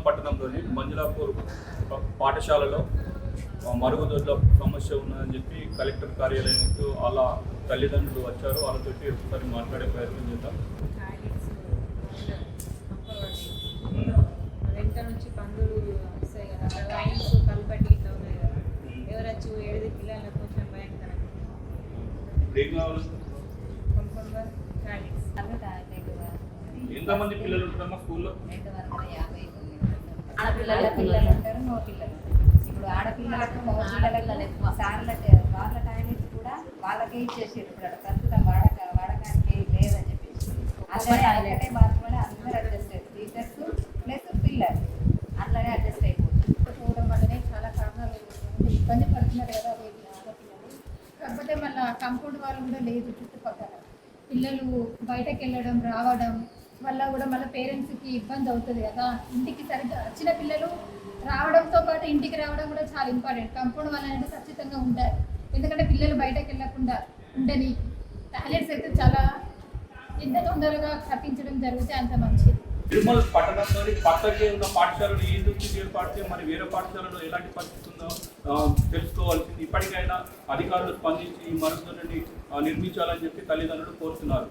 నిర్మల్ పట్టణంలోని మంజులాపూర్ పాఠశాలలో మరుగుదొడ్ల సమస్య ఉన్నదని చెప్పి కలెక్టర్ కార్యాలయానికి వాళ్ళ తల్లిదండ్రులు వచ్చారు. వాళ్ళతో ఒకసారి మాట్లాడే ప్రయత్నం చేద్దాం. వెంట నుంచి పందులు వస్తాయి కదా, అక్కడ లైన్స్ కల్పట్టి ఇట్లా ఉన్నాయి కదా, ఎవరొచ్చి ఏడు పిల్లలకు కొంచెం భయంకరంగా ఎంతమంది పిల్లలు ఉంటారమ్మా స్కూల్లో? పిల్లలు ఉంటారు, మగ పిల్లలు. ఇప్పుడు ఆడపిల్లలకు మగ పిల్లలకు సార్ల వాళ్ళ టాయిలెట్స్ కూడా వాళ్ళకే ఇచ్చేసారు. ఇప్పుడు ప్రస్తుతం వాడకానికి లేదని చెప్పేసి అట్లనే బాత్రూమ్ అందరూ అడ్జస్ట్ అవుతుంది. టీచర్స్ ప్లస్ పిల్లలు అట్లనే అడ్జస్ట్ అయిపోతుంది. చూడడం వల్లనే చాలా కారణాలు ఇబ్బంది పడుతున్నారు కదా ఆడపిల్లలు. కాకపోతే మళ్ళీ కాంపౌండ్ వాళ్ళు కూడా లేదు చుట్టుపక్కల. పిల్లలు బయటకు వెళ్ళడం రావడం వల్ల కూడా మళ్ళీ పేరెంట్స్కి ఇబ్బంది అవుతుంది కదా. ఇంటికి సరిగ్గా వచ్చిన పిల్లలు రావడంతో పాటు ఇంటికి రావడం కూడా చాలా ఇంపార్టెంట్. కాంపౌండ్ వాళ్ళు అనేది ఖచ్చితంగా ఉండాలి, ఎందుకంటే పిల్లలు బయటకు వెళ్ళకుండా ఉండని. టాయిలెట్స్ అయితే చాలా ఎంత తొందరగా కట్టించడం జరిగితే అంత మంచిది. నిర్మల్ పట్టణంలోని పక్కకే ఉన్న పాఠశాలలో ఈ దృష్టి ఏర్పడితే మరి వేరే పాఠశాలలో ఎలాంటి పరిస్థితి ఉందో తెలుసుకోవాల్సింది. ఇప్పటికైనా అధికారులు స్పందించి ఈ మరుగుదొడ్లని నిర్మించాలని చెప్పి తల్లిదండ్రులు కోరుతున్నారు.